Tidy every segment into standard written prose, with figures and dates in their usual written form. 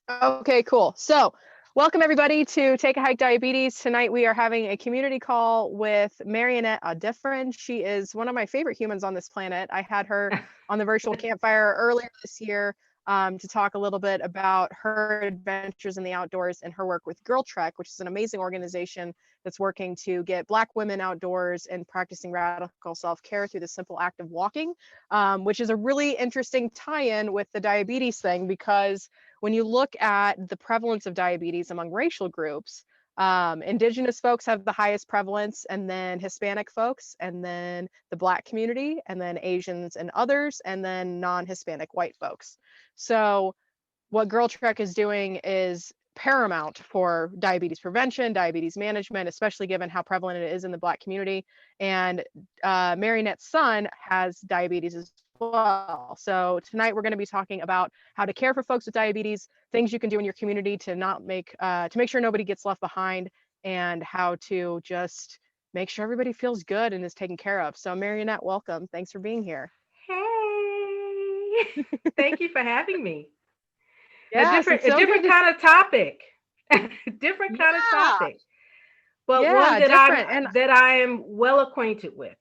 Okay, cool. So, welcome everybody to Take a Hike Diabetes. Tonight we are having a community call with Marionette Audifferen. She is one of my favorite humans on this planet. I had her on the virtual campfire earlier this year to talk a little bit about her adventures in the outdoors and her work with GirlTrek, which is an amazing organization that's working to get Black women outdoors and practicing radical self-care through the simple act of walking, which is a really interesting tie-in with the diabetes thing because when you look at the prevalence of diabetes among racial groups, Indigenous folks have the highest prevalence, and then Hispanic folks, and then the Black community, and then Asians and others, and then non-Hispanic white folks. So what GirlTrek is doing is paramount for diabetes prevention, diabetes management, especially given how prevalent it is in the Black community. And Marionette's son has diabetes as well. So tonight we're going to be talking about how to care for folks with diabetes, things you can do in your community to make sure nobody gets left behind, and how to just make sure everybody feels good and is taken care of. So Marionette, welcome. Thanks for being here. Hey, thank you for having me. A Yes, different, it's a so different good to kind of topic. Different kind of yeah, topic, but one yeah, that I'm different. And that I am well acquainted with.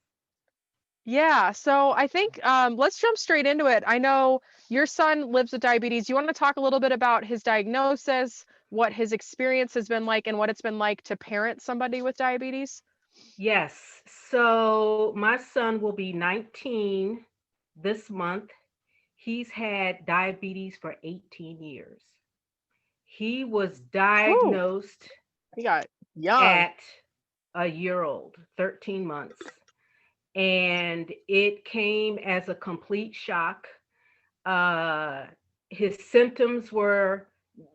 yeah, so I think let's jump straight into it. I know your son lives with diabetes. You want to talk a little bit about his diagnosis, what his experience has been like, and what it's been like to parent somebody with diabetes? Yes. So my son will be 19 this month. He's had diabetes for 18 years. He was Woo, diagnosed he got young. at a year old, 13 months. And it came as a complete shock. Uh, his symptoms were,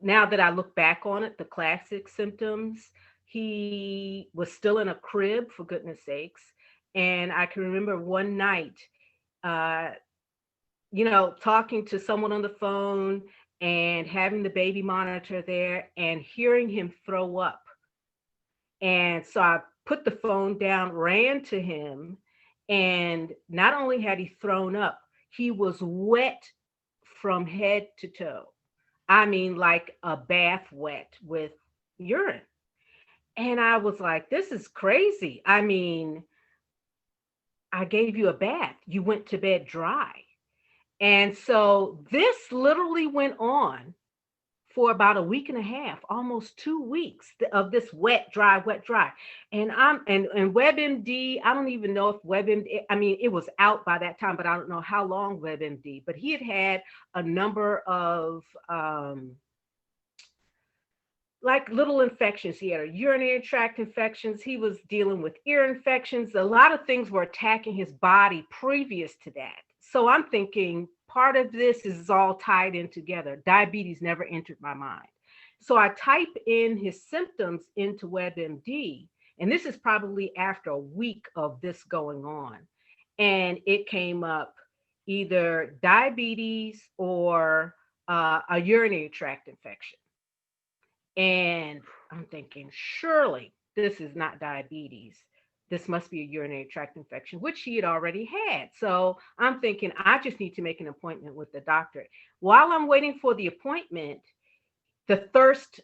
now that I look back on it, the classic symptoms. He was still in a crib, for goodness sakes. And I can remember one night, uh, talking to someone on the phone and having the baby monitor there and hearing him throw up. And so I put the phone down, ran to him, and not only had he thrown up, he was wet from head to toe. I mean, like a bath wet with urine. And I was like, this is crazy. I mean, I gave you a bath. You went to bed dry. And so this literally went on for about a week and a half, almost 2 weeks of this wet, dry. And and WebMD, I don't even know if WebMD, I mean, it was out by that time, but I don't know how long WebMD, but he had a number of like little infections. He had a urinary tract infections. He was dealing with ear infections. A lot of things were attacking his body previous to that. So I'm thinking part of this is all tied in together. Diabetes never entered my mind. So I type in his symptoms into WebMD, and this is probably after a week of this going on. And it came up either diabetes or a urinary tract infection. And I'm thinking, surely this is not diabetes. This must be a urinary tract infection, which he had already had. So I'm thinking, I just need to make an appointment with the doctor. While I'm waiting for the appointment, the thirst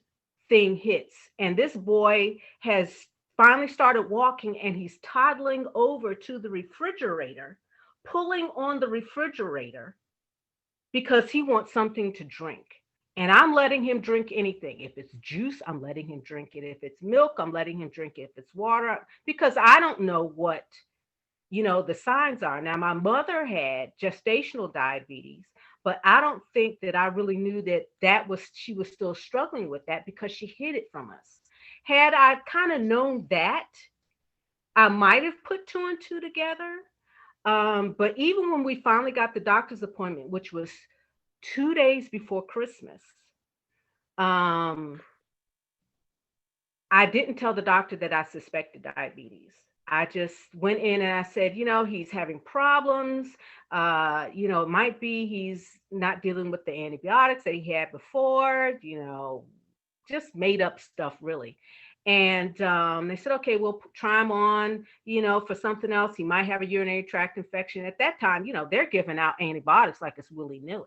thing hits. And this boy has finally started walking, and he's toddling over to the refrigerator, pulling on the refrigerator because he wants something to drink. And I'm letting him drink anything. If it's juice, I'm letting him drink it. If it's milk, I'm letting him drink it. If it's water, because I don't know what, the signs are. Now, my mother had gestational diabetes, but I don't think that I really knew she was still struggling with that because she hid it from us. Had I kind of known that, I might have put two and two together. But even when we finally got the doctor's appointment, which was 2 days before Christmas, um, I didn't tell the doctor that I suspected diabetes. I just went in and I said, he's having problems. It might be he's not dealing with the antibiotics that he had before, just made up stuff really. And they said, okay, we'll try him on, for something else. He might have a urinary tract infection. At that time, they're giving out antibiotics like it's willy nilly.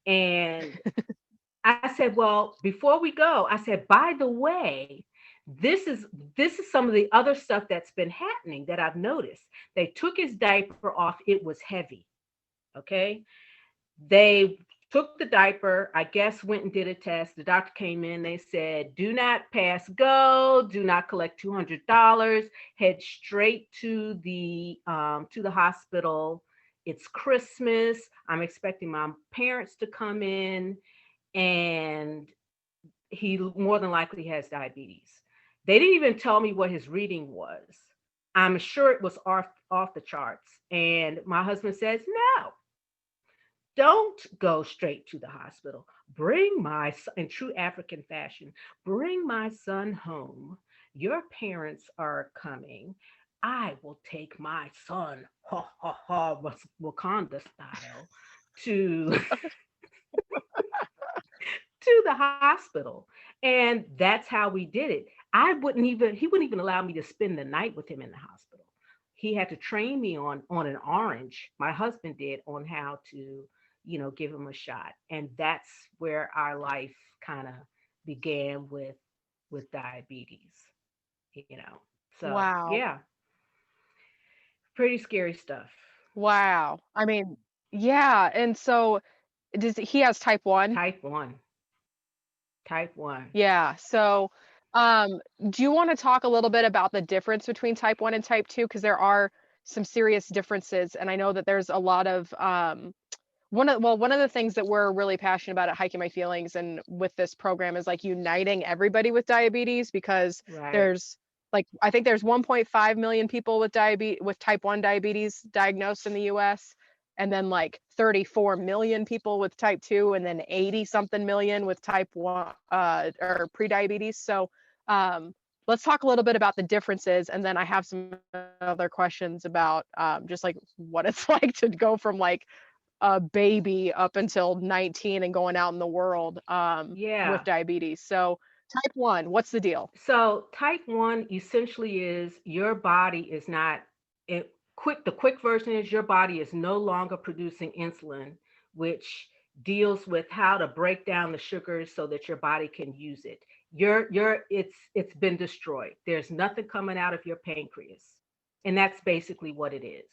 And I said, said, well, before we go, I said, by the way, this is some of the other stuff that's been happening that I've noticed. They took his diaper off. It was heavy. Okay. They took the diaper, I guess, went and did a test. The doctor came in. They said, do not pass go. Do not collect $200. Head straight to the hospital. It's Christmas. I'm expecting my parents to come in, and he more than likely has diabetes. They didn't even tell me what his reading was. I'm sure it was off the charts. And my husband says, no, don't go straight to the hospital. Bring my son, in true African fashion, bring my son home. Your parents are coming. I will take my son, ha ha ha, Wakanda style, to to the hospital. And that's how we did it. He wouldn't even allow me to spend the night with him in the hospital. He had to train me on an orange. My husband did, on how to, give him a shot. And that's where our life kind of began with diabetes, you know. So Wow. yeah, pretty scary stuff. Wow. I mean, yeah. And so he has type 1? Type 1. Type 1. Yeah. So, do you want to talk a little bit about the difference between type 1 and type 2? Because there are some serious differences. And I know that there's a lot of one of the things that we're really passionate about at Hiking My Feelings and with this program is like uniting everybody with diabetes, because Right. there's like I think there's 1.5 million people with type 1 diabetes diagnosed in the US, and then like 34 million people with type 2, and then 80 something million with type 1 or prediabetes. So let's talk a little bit about the differences, and then I have some other questions about just like what it's like to go from like a baby up until 19 and going out in the world with Yeah. diabetes. So type 1, what's the deal? So type 1 essentially is your body is not it quick the quick version is your body is no longer producing insulin, which deals with how to break down the sugars so that your body can use it. It's been destroyed. There's nothing coming out of your pancreas. And that's basically what it is.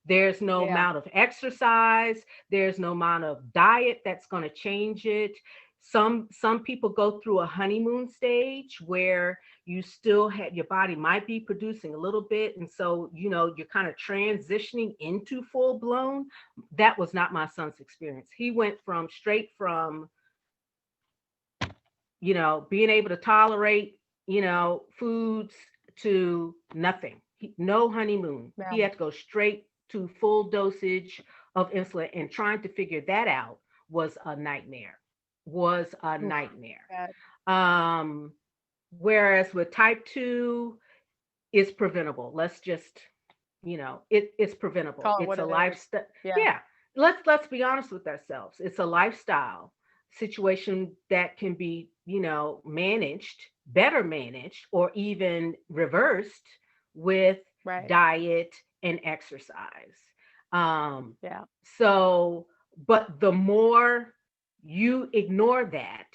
There's no Yeah. amount of exercise, there's no amount of diet that's going to change it. Some people go through a honeymoon stage where you still have your body might be producing a little bit, and so you're kind of transitioning into full blown. That was not my son's experience. He went from straight from being able to tolerate foods to nothing. No honeymoon. Yeah. He had to go straight to full dosage of insulin, and trying to figure that out was a nightmare. Was a Oof, nightmare. bad. Whereas with type 2, it's preventable. Let's just, it's preventable. Call it It's what a it is. lifestyle. Yeah. Yeah. Let's be honest with ourselves. It's a lifestyle situation that can be, managed, better managed, or even reversed with Right. diet and exercise. Yeah. So, but the more you ignore that,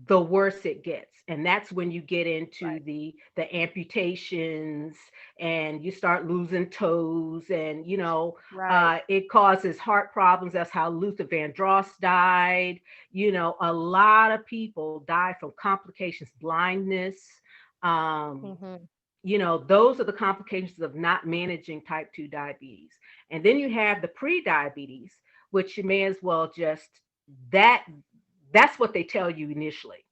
the worse it gets. And that's when you get into Right. the amputations, and you start losing toes, and Right. it causes heart problems. That's how Luther Vandross died. A lot of people die from complications, blindness. um, Hmm. those are the complications of not managing type 2 diabetes. And then you have the pre-diabetes, which you may as well just that that's what they tell you initially.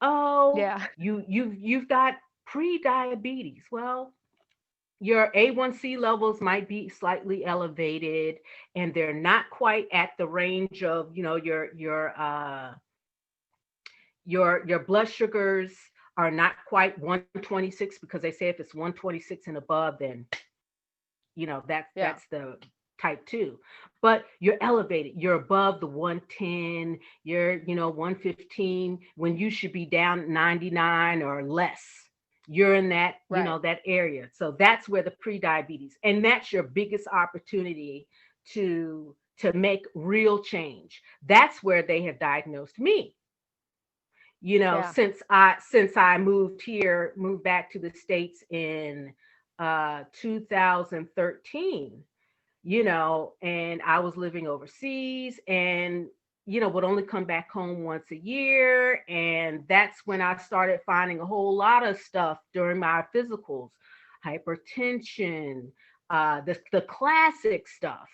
Oh, Yeah. you've got pre-diabetes. Well, your A1C levels might be slightly elevated, and they're not quite at the range of your blood sugars are not quite 126, because they say if it's 126 and above, then Yeah. that's the type 2. But you're elevated, you're above the 110, you're 115 when you should be down 99 or less. You're in that Right. that area. So that's where the pre-diabetes, and that's your biggest opportunity to to make real change. That's where they have diagnosed me. Yeah. Since I moved back to the States in 2013, and I was living overseas, and would only come back home once a year. And that's when I started finding a whole lot of stuff during my physicals: hypertension, the classic stuff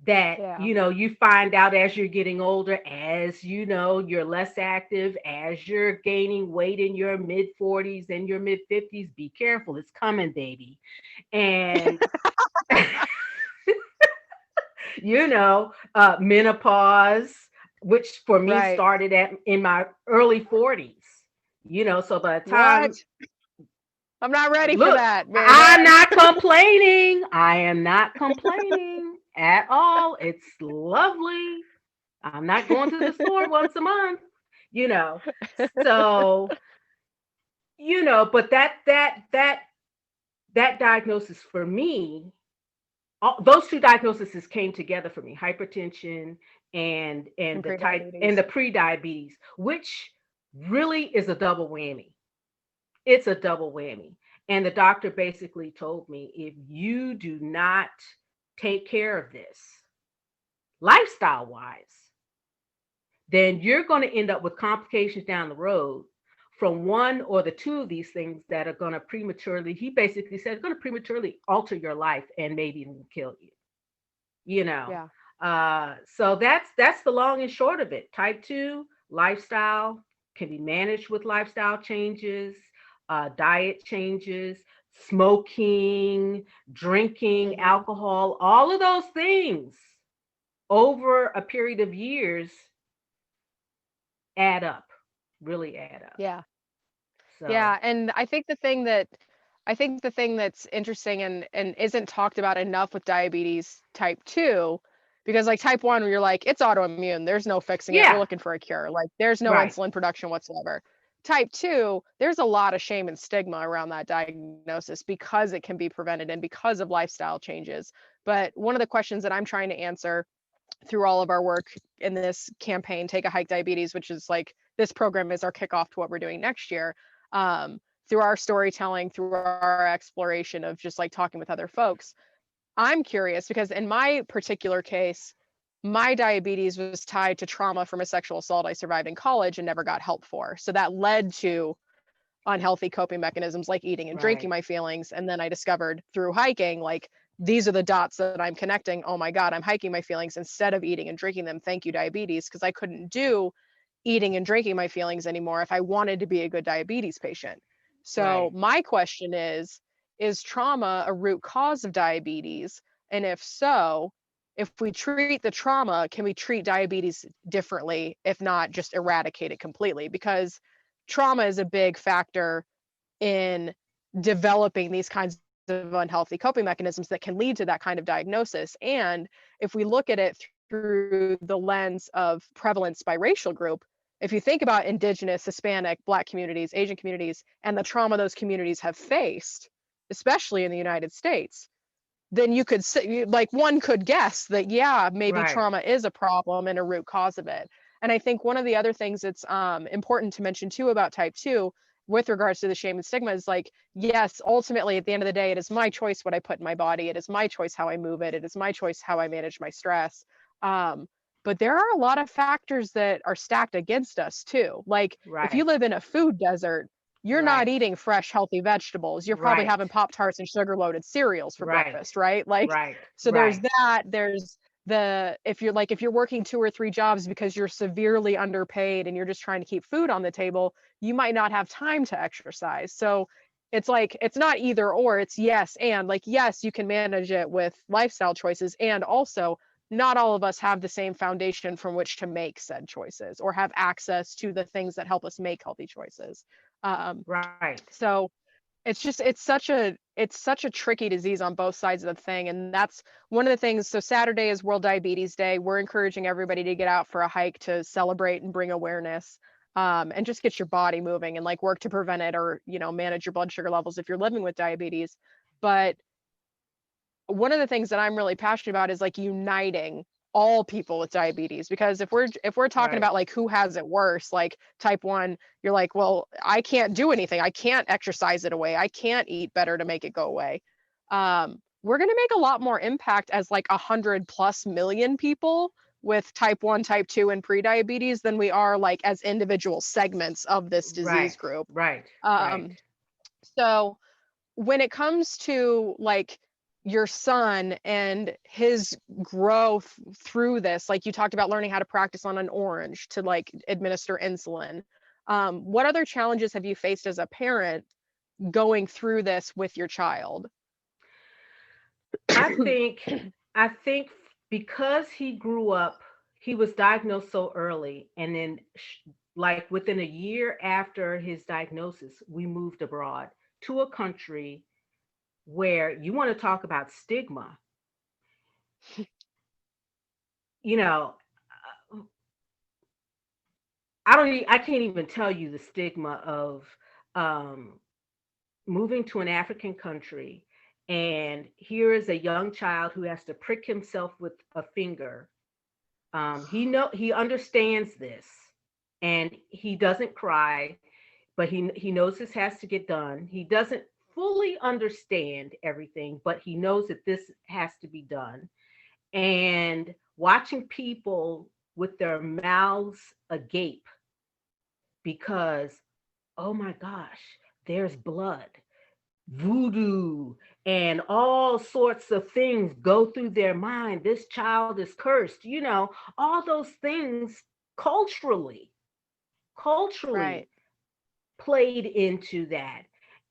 that Yeah. you find out as you're getting older, as you're less active, as you're gaining weight in your mid 40s and your mid 50s. Be careful, it's coming, baby. And menopause, which for me Right. started in my early 40s. So by the What? time, I'm not ready for look, that, I'm Marinette. not complaining. I am not complaining at all. It's lovely. I'm not going to the store once a month, you know. So, but that diagnosis for me, those two diagnoses came together for me: hypertension and And the type and prediabetes. the pre-diabetes, which really is a double whammy. It's a double whammy. And the doctor basically told me, if you do not take care of this lifestyle wise, then you're going to end up with complications down the road from one or the two of these things that are going to prematurely, he basically said, it's going to prematurely alter your life and maybe even kill you. you know. Yeah. So that's the long and short of it. Type 2 lifestyle can be managed with lifestyle changes, diet changes, smoking, drinking, Hmm. alcohol, all of those things over a period of years add up, really add up. Yeah. So Yeah. And I think the thing that's interesting and isn't talked about enough with diabetes type 2, because like type 1, where you're like, it's autoimmune, there's no fixing it, we're yeah, looking for a cure, like there's no right, insulin production whatsoever. Type 2, there's a lot of shame and stigma around that diagnosis because it can be prevented and because of lifestyle changes. But one of the questions that I'm trying to answer through all of our work in this campaign, Take a Hike Diabetes, which is like this program is our kickoff to what we're doing next year. Through our storytelling, through our exploration of just like talking with other folks, I'm curious because in my particular case, my diabetes was tied to trauma from a sexual assault I survived in college and never got help for. So that led to unhealthy coping mechanisms like eating and drinking right, my feelings. And then I discovered through hiking, like, these are the dots that I'm connecting. Oh my God, I'm hiking my feelings instead of eating and drinking them. Thank you, diabetes. Because I couldn't do eating and drinking my feelings anymore if I wanted to be a good diabetes patient. So right, my question is trauma a root cause of diabetes? And if so, if we treat the trauma, can we treat diabetes differently, if not just eradicate it completely? Because trauma is a big factor in developing these kinds of unhealthy coping mechanisms that can lead to that kind of diagnosis. And if we look at it through the lens of prevalence by racial group, if you think about indigenous, Hispanic, Black communities, Asian communities, and the trauma those communities have faced, especially in the United States, then you could say, like, one could guess that, yeah, maybe right, trauma is a problem and a root cause of it. And I think one of the other things that's important to mention too about type 2 with regards to the shame and stigma is like, yes, ultimately at the end of the day, it is my choice what I put in my body. It is my choice how I move it. It is my choice how I manage my stress. Um, but there are a lot of factors that are stacked against us too. Like if you right, live in a food desert, you're not right, eating fresh, healthy vegetables. You're probably right, having Pop Tarts and sugar loaded cereals for right, breakfast, right? Like, right, so there's right, that. There's if you're working 2 or 3 jobs because you're severely underpaid and you're just trying to keep food on the table, you might not have time to exercise. So it's like, it's not either or, it's yes and. Like, yes, you can manage it with lifestyle choices. And also, not all of us have the same foundation from which to make said choices or have access to the things that help us make healthy choices. Um, right. so it's such a tricky disease on both sides of the thing. And that's one of the things. So Saturday is World Diabetes Day. We're encouraging everybody to get out for a hike to celebrate and bring awareness, and just get your body moving and like work to prevent it or manage your blood sugar levels if you're living with diabetes. But one of the things that I'm really passionate about is like uniting all people with diabetes, because if we're talking Right. about like who has it worse, like type 1, you're like, well, I can't do anything, I can't exercise it away, I can't eat better to make it go away. We're going to make a lot more impact as like 100+ million people with type 1, type 2, and pre-diabetes than we are like as individual segments of this disease Right. group. Right. So when it comes to like your son and his growth through this, like you talked about learning how to practice on an orange to like administer insulin, what other challenges have you faced as a parent going through this with your child? I think because he grew up, he was diagnosed so early, and then like within a year after his diagnosis, we moved abroad to a country where you want to talk about stigma. You know, I can't even tell you the stigma of um, moving to an African country, and here is a young child who has to prick himself with a finger. He understands this, and he doesn't cry, but he knows this has to get done. He doesn't fully understand everything, but he knows that this has to be done. And watching people with their mouths agape because, oh my gosh, there's blood, voodoo, and all sorts of things go through their mind. This child is cursed, all those things culturally, culturally Right. played into that.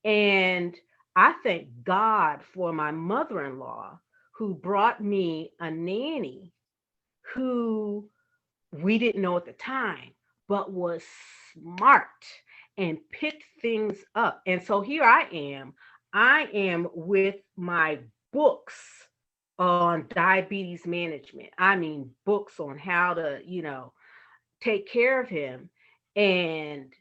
And I thank God for my mother-in-law who brought me a nanny who we didn't know at the time, but was smart and picked things up. And so here I am. I am with my books on diabetes management. I mean, books on how to, take care of him. And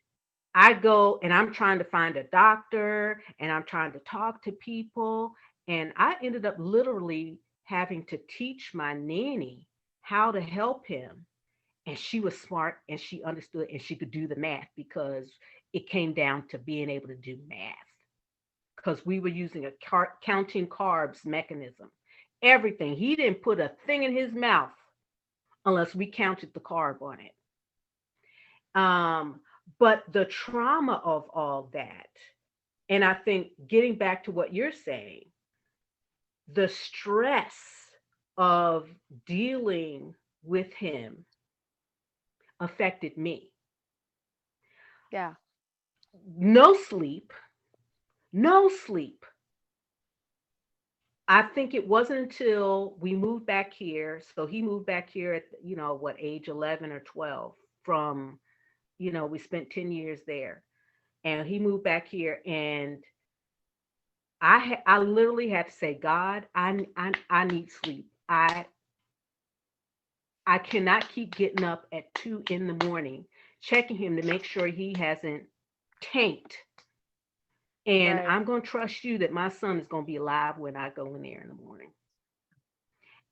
I go and I'm trying to find a doctor and I'm trying to talk to people. And I ended up literally having to teach my nanny how to help him, and she was smart and she understood and she could do the math because it came down to being able to do math because we were using a counting carbs mechanism. Everything. He didn't put a thing in his mouth unless we counted the carb on it. But the trauma of all that, and I think getting back to what you're saying, the stress of dealing with him affected me. Yeah. No sleep, no sleep. I think it wasn't until we moved back here. So he moved back here at, what, age 11 or 12 from, we spent 10 years there. And he moved back here and I literally had to say, God, I need sleep. I cannot keep getting up at 2 in the morning, checking him to make sure he hasn't tanked. And Right. I'm going to trust you that my son is going to be alive when I go in there in the morning.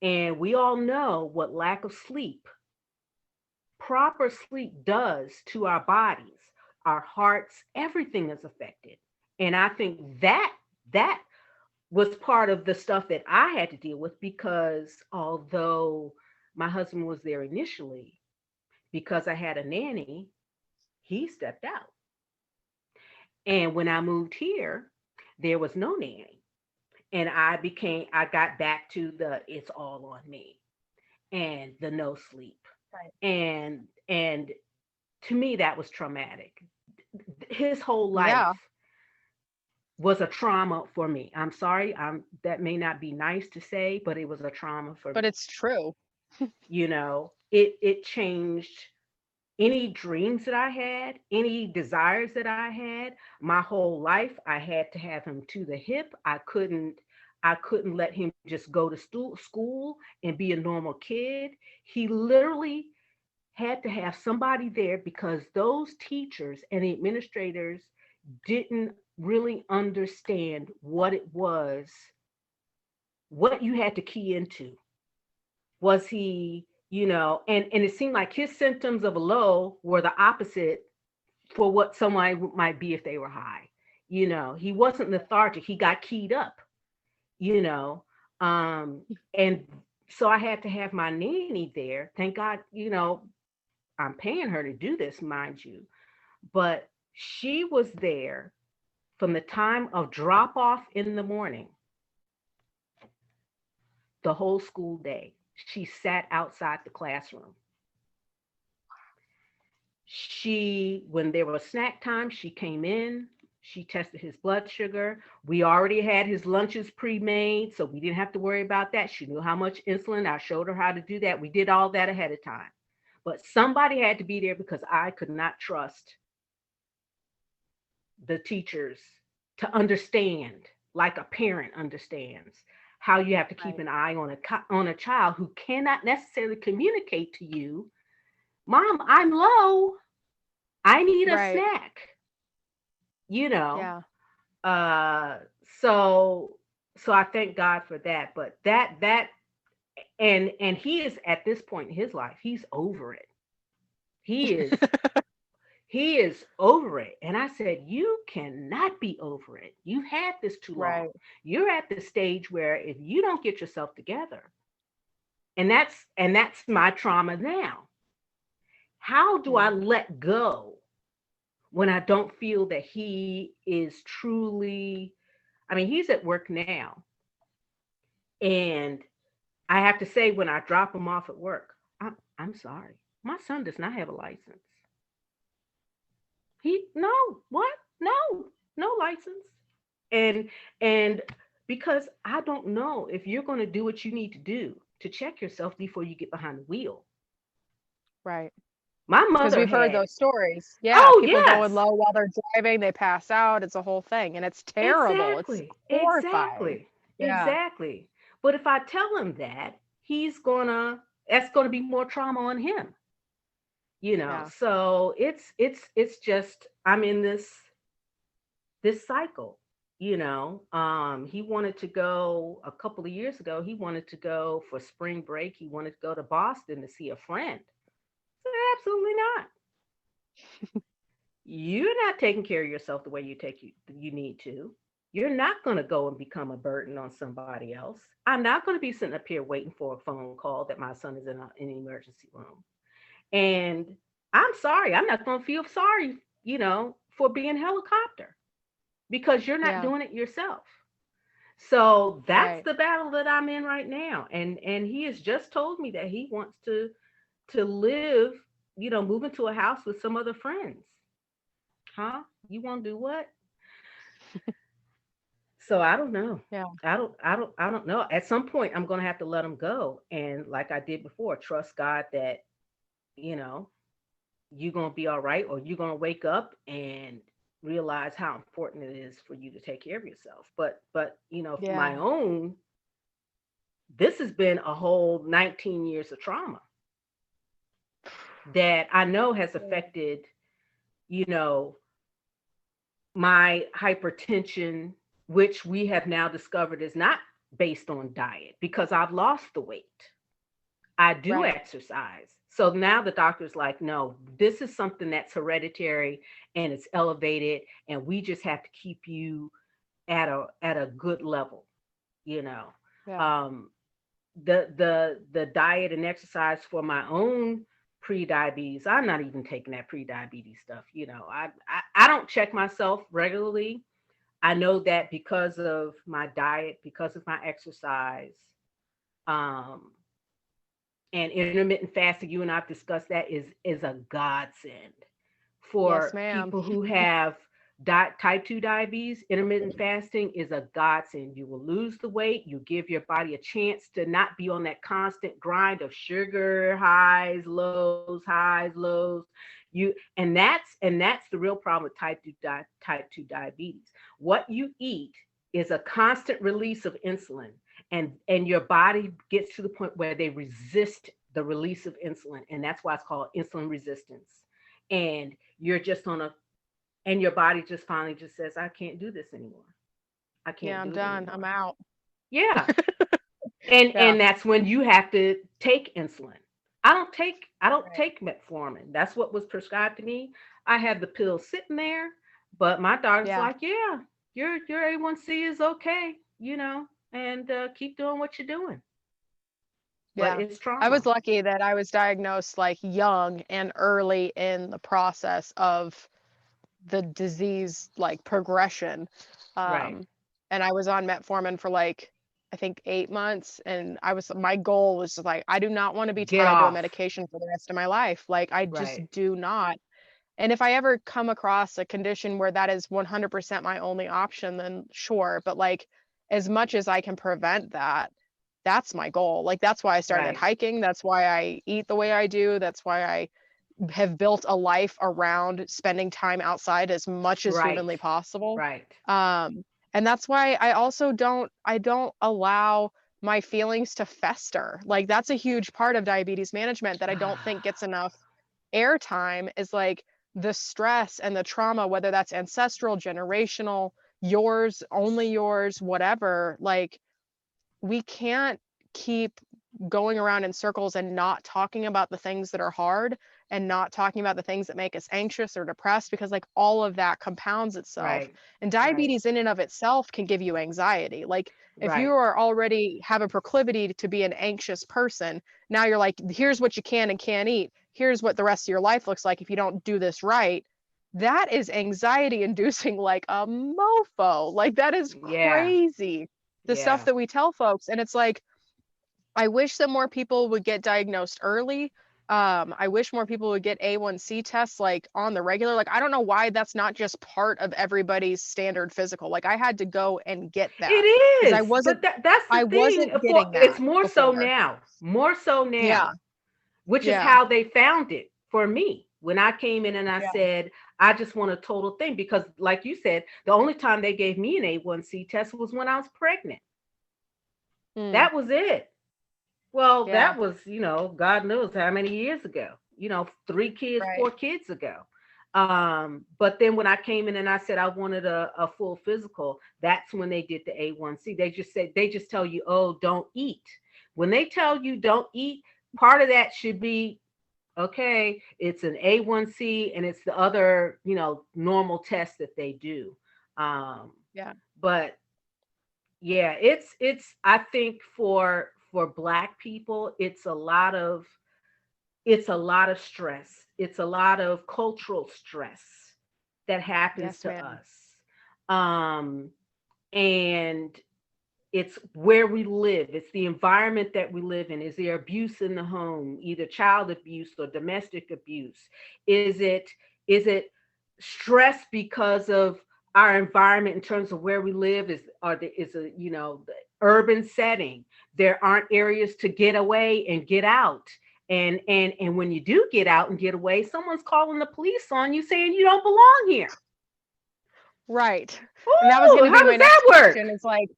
And we all know what lack of sleep, proper sleep does to our bodies, our hearts, everything is affected. And I think that was part of the stuff that I had to deal with because although my husband was there initially, because I had a nanny, he stepped out. And when I moved here, there was no nanny. And I got back to the it's all on me and the no sleep. Right. And to me, that was traumatic. His whole life Yeah. was a trauma for me. I'm sorry, that may not be nice to say, but it was a trauma for But me. it's true. It changed any dreams that I had, any desires that I had. My whole life, I had to have him to the hip. I couldn't let him just go to school and be a normal kid. He literally had to have somebody there because those teachers and the administrators didn't really understand what it was what you had to key into. Was he, and it seemed like his symptoms of a low were the opposite for what someone might be if they were high. He wasn't lethargic. He got keyed up, you know. And so I had to have my nanny there. Thank God, I'm paying her to do this, mind you. But she was there from the time of drop off in the morning, the whole school day. She sat outside the classroom. When there was snack time, she came in, she tested his blood sugar. We already had his lunches pre-made, so we didn't have to worry about that. She knew how much insulin. I showed her how to do that. We did all that ahead of time. But somebody had to be there because I could not trust the teachers to understand, like a parent understands, how you have to keep an eye on a child who cannot necessarily communicate to you, Mom, I'm low. I need a snack. Yeah. So I thank God for that. But and he is at this point in his life, he's over it. He is over it. And I said, you cannot be over it. You've had this too long. Right. You're at the stage where if you don't get yourself together, and that's my trauma now. How do I let go when I don't feel that he is truly, he's at work now. And I have to say, when I drop him off at work, I'm sorry. My son does not have a license. No license. And because I don't know if you're going to do what you need to do to check yourself before you get behind the wheel. Right. My mother, because we've heard those stories. Yeah, people going low while they're driving, they pass out. It's a whole thing, and it's terrible. It's horrifying. Exactly. But if I tell him that, that's gonna be more trauma on him. So it's just I'm in this cycle. He wanted to go a couple of years ago. He wanted to go for spring break. He wanted to go to Boston to see a friend. Absolutely not. You're not taking care of yourself the way you need to. You're not going to go and become a burden on somebody else. I'm not going to be sitting up here waiting for a phone call that my son is in an emergency room. And I'm sorry, I'm not going to feel sorry, for being helicopter, because you're not doing it yourself. So that's the battle that I'm in right now. And he has just told me that he wants to live, move into a house with some other friends. Huh? You want to do what? So I don't know. Yeah. I don't know. At some point I'm going to have to let him go. And like I did before, trust God that, you're going to be all right, or you're going to wake up and realize how important it is for you to take care of yourself. But for my own, this has been a whole 19 years of trauma that I know has affected, my hypertension, which we have now discovered is not based on diet, because I've lost the weight. I do exercise. So now the doctor's like, no, this is something that's hereditary and it's elevated, and we just have to keep you at a good level, The diet and exercise for my own pre-diabetes, I'm not even taking that pre-diabetes stuff. I don't check myself regularly. I know that because of my diet, because of my exercise, and intermittent fasting, you and I've discussed that, is a godsend for people who have type 2 diabetes. Intermittent fasting is a godsend. You will lose the weight. You give your body a chance to not be on that constant grind of sugar highs, lows, and that's the real problem with type 2 diabetes. What you eat is a constant release of insulin, and your body gets to the point where they resist the release of insulin, and that's why it's called insulin resistance. And you're just and your body just finally just says, I can't do this anymore. I can't. I'm done. I'm out. Yeah. Yeah. And that's when you have to take insulin. I don't Right. take metformin. That's what was prescribed to me. I had the pill sitting there, but my doctor's Yeah. like, yeah, your A1C is okay, and keep doing what you're doing. But Yeah. it's I was trauma. lucky that I was diagnosed like young and early in the process of the disease like progression. Right. Um, and I was on metformin for like I think 8 months, and my goal was just like I do not want to be Get tied to a off. medication for the rest of my life. Like I just Right. do not. And if I ever come across a condition where that is 100% my only option, then sure. But like as much as I can prevent that, that's my goal. Like that's why I started Right. hiking. That's why I eat the way I do. That's why I have built a life around spending time outside as much as Right. humanly possible. Right. Um, and that's why I also don't allow my feelings to fester. Like that's a huge part of diabetes management that I don't think gets enough airtime is like the stress and the trauma, whether that's ancestral, generational, yours, only yours, whatever. Like we can't keep going around in circles and not talking about the things that are hard and not talking about the things that make us anxious or depressed, because like all of that compounds itself, Right. and Right. diabetes in and of itself can give you anxiety. Like if you Right. are already have a proclivity to be an anxious person, now you're like, here's what you can and can't eat, here's what the rest of your life looks like if you don't do this right. That is anxiety inducing like a mofo. Like that is Yeah. crazy, the stuff Yeah. that we tell folks. And it's like, I wish that more people would get diagnosed early. I wish more people would get A1C tests like on the regular. Like, I don't know why that's not just part of everybody's standard physical. Like, I had to go and get that It because is, but that's the I thing. wasn't For getting it's that more so before. now, more so Yeah, now, which is yeah, how they found it for me when I came in and I yeah. said I just want a total thing, because, like you said, the only time they gave me an A1C test was when I was pregnant. Mm, That was it. Well, yeah, that was, God knows how many years ago, three kids, right. 4 kids ago. But then when I came in and I said I wanted a full physical, that's when they did the A1C. They just tell you, oh, don't eat. When they tell you don't eat, part of that should be, okay, it's an A1C and it's the other, normal tests that they do. Um, Yeah, but yeah, I think for Black people, it's a lot of stress. It's a lot of cultural stress that happens yes, to ma'am. us. Um, and it's where we live. It's the environment that we live in. Is there abuse in the home, either child abuse or domestic abuse? Is it stress because of our environment in terms of where we live? Is a the urban setting? There aren't areas to get away and get out. And when you do get out and get away, someone's calling the police on you saying you don't belong here. Right. And that was going Ooh, to be how my does next that question. work? It's like,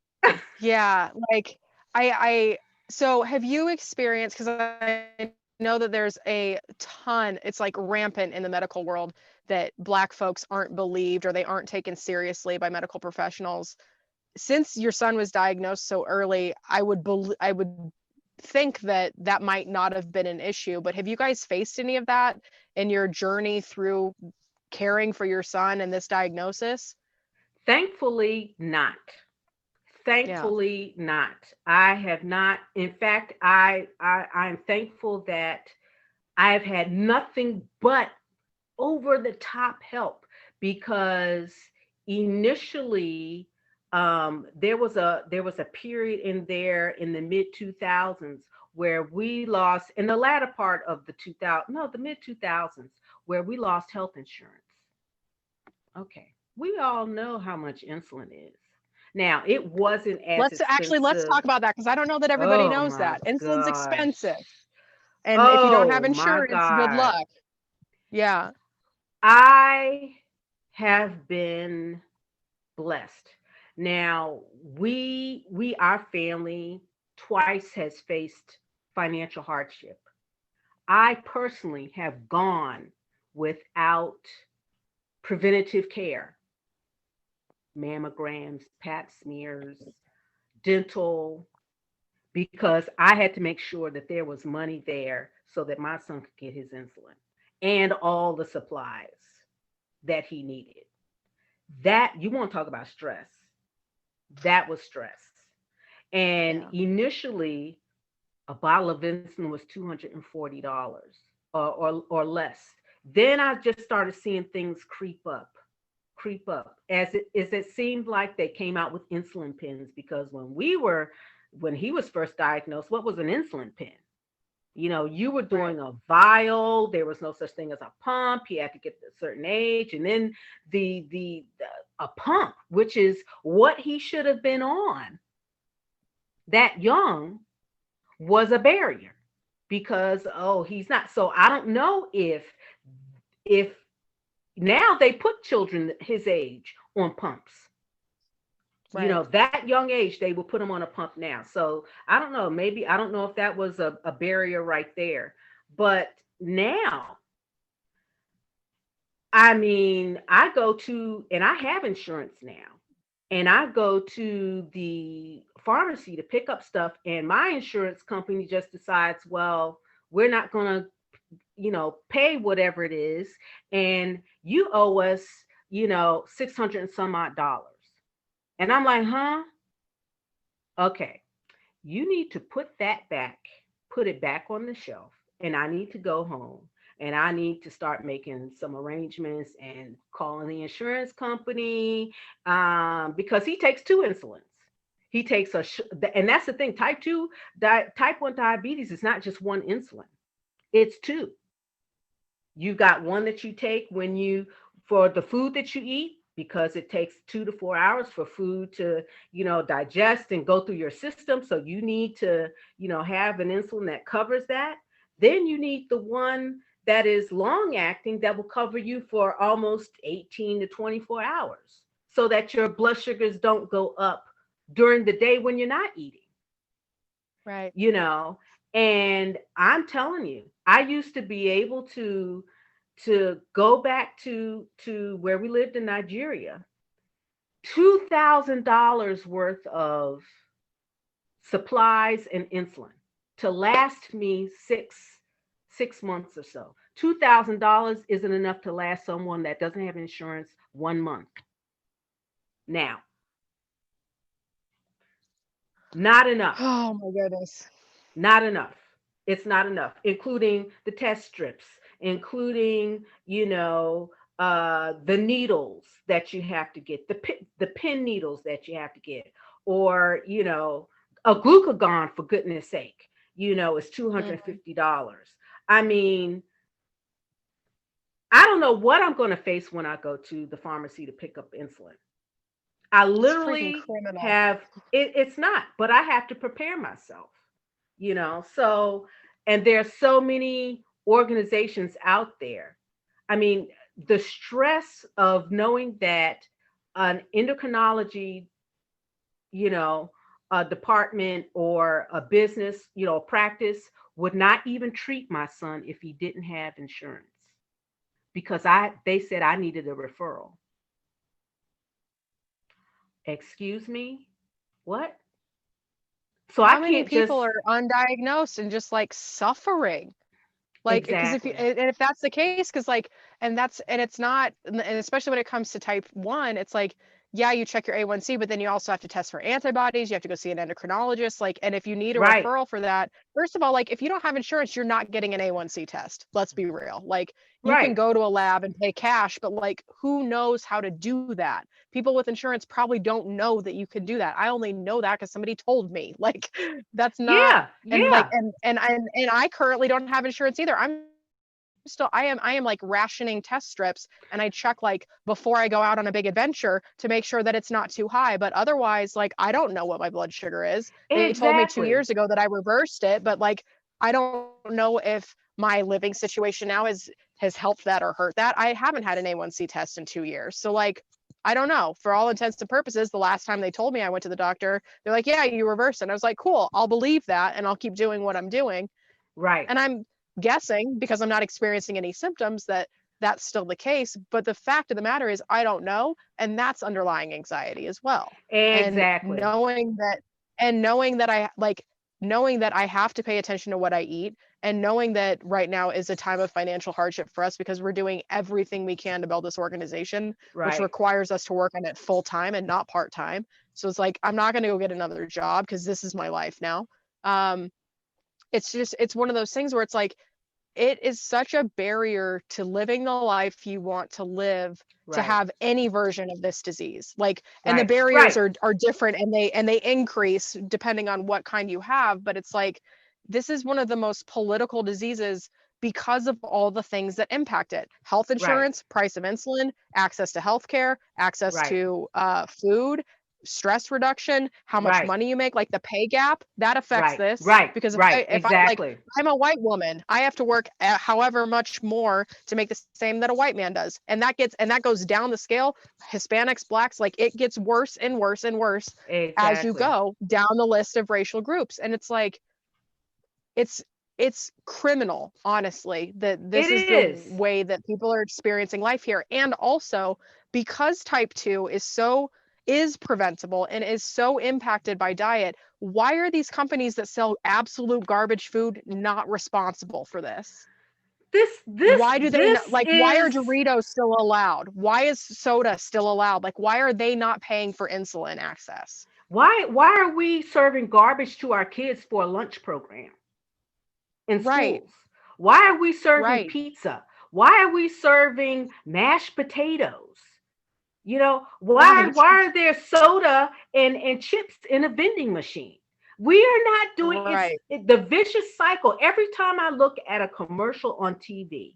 yeah, like I so have you experienced, because I know that there's a ton, it's like rampant in the medical world that Black folks aren't believed or they aren't taken seriously by medical professionals. Since your son was diagnosed so early, I would think that that might not have been an issue, but have you guys faced any of that in your journey through caring for your son and this diagnosis? Thankfully, not. Yeah. Thankfully, not. I have not. In fact, I'm thankful that I've had nothing but over the top help, because initially, there was a period in the mid 2000s where we lost, in the latter part of the 2000, no, the mid 2000s, where we lost health insurance. Okay, we all know how much insulin is. Now, it wasn't as Let's expensive. talk about that, because I don't know that everybody Oh knows my that. Insulin's gosh. expensive. And if you don't have Oh my insurance, good God. luck. Yeah. I have been blessed. Now, our family twice has faced financial hardship. I personally have gone without preventative care, mammograms, pap smears, dental, because I had to make sure that there was money there so that my son could get his insulin and all the supplies that he needed. That, you want to talk about stress. That was stress. And Yeah. initially, a bottle of insulin was $240 or less. Then I just started seeing things creep up as it seemed like they came out with insulin pens, because when he was first diagnosed, what was an insulin pen? You were Right. doing a vial. There was no such thing as a pump. You had to get to a certain age, and then the a pump, which is what he should have been on that young, was a barrier, because he's not. So I don't know if now they put children his age on pumps. Right. That young age, they will put them on a pump now. So I don't know, maybe, I don't know if that was a barrier right there. But now, I mean, and I have insurance now, and I go to the pharmacy to pick up stuff, and my insurance company just decides, well, we're not going to, pay whatever it is, and you owe us, 600 and some odd dollars. And I'm like, huh? Okay, you need to put it back on the shelf, and I need to go home, and I need to start making some arrangements and calling the insurance company, because he takes two insulins. He takes and that's the thing. Type 1 diabetes is not just one insulin; it's two. You've got one that you take for the food that you eat, because it takes 2 to 4 hours for food to, digest and go through your system. So you need to, have an insulin that covers that. Then you need the one that is long acting, that will cover you for almost 18 to 24 hours, so that your blood sugars don't go up during the day when you're not eating. Right. And I'm telling you, I used to be able to go back to where we lived in Nigeria, $2,000 worth of supplies and insulin to last me six months or so. $2,000 isn't enough to last someone that doesn't have insurance 1 month. Now, not enough. Oh my goodness. Not enough. It's not enough, including the test strips, including, the needles that you have to get, the pin needles that you have to get, or, a glucagon, for goodness sake, is $250. I mean, I don't know what I'm going to face when I go to the pharmacy to pick up insulin. I It's freaking literally criminal. have it's not, but I have to prepare myself, so, and there's so many organizations out there. I mean, the stress of knowing that an endocrinology, you know a department or a business, a practice, would not even treat my son if he didn't have insurance, because they said I needed a referral. Excuse me? What? So I How many can't just. people are undiagnosed and just like suffering? Like, because Exactly. if that's the case, because like, and it's not, and especially when it comes to type 1, it's like, yeah, you check your A1C, but then you also have to test for antibodies. You have to go see an endocrinologist. Like, and if you need a Right. referral for that, first of all, like, if you don't have insurance, you're not getting an A1C test. Let's be real. Like, you can Right. go to a lab and pay cash, but like, who knows how to do that? People with insurance probably don't know that you can do that. I only know that because somebody told me. Like, that's not, Yeah. and like, Yeah. and I currently don't have insurance either. I am like rationing test strips, and I check like before I go out on a big adventure to make sure that it's not too high. But otherwise, like, I don't know what my blood sugar is. They told me 2 years Exactly. ago that I reversed it, but like, I don't know if my living situation now has helped that or hurt that. I haven't had an A1C test in 2 years. So like, I don't know. For all intents and purposes, the last time they told me I went to the doctor, they're like, yeah, you reversed it. And I was like, cool, I'll believe that and I'll keep doing what I'm doing. Right. And I'm guessing, because I'm not experiencing any symptoms, that that's still the case. But the fact of the matter is, I don't know. And that's underlying anxiety as well. And Exactly. knowing that, I like, knowing that I have to pay attention to what I eat, and knowing that right now is a time of financial hardship for us because we're doing everything we can to build this organization, which Right. requires us to work on it full time and not part time. So it's like, I'm not going to go get another job because this is my life now. It's one of those things where it's like, it is such a barrier to living the life you want to live, to Right. have any version of this disease. Like, and the Right. barriers Right. are different, and they increase depending on what kind you have. But it's like, this is one of the most political diseases because of all the things that impact it: health Right. insurance, price of insulin, access to healthcare, access Right. to food, stress reduction, how much Right. money you make, like the pay gap that affects Right. this. Right. Because Right. if I like, Exactly. I'm a white woman, I have to work however much more to make the same that a white man does, and that goes down the scale. Hispanics, blacks, like, it gets worse and worse and worse as you Exactly. go down the list of racial groups. And it's like, it's criminal, honestly, that It this is the is. way that people are experiencing life here. And also, because type 2 is preventable and is so impacted by diet, why are these companies that sell absolute garbage food not responsible for this? Why do they not, This like, why are is Doritos still allowed? Why is soda still allowed? Like, why are they not paying for insulin access? why are we serving garbage to our kids for a lunch program in Right, schools? Why are we serving right, pizza? Why are we serving mashed potatoes? right, Why are there soda and chips in a vending machine? We are not doing right. the vicious cycle. Every time I look at a commercial on TV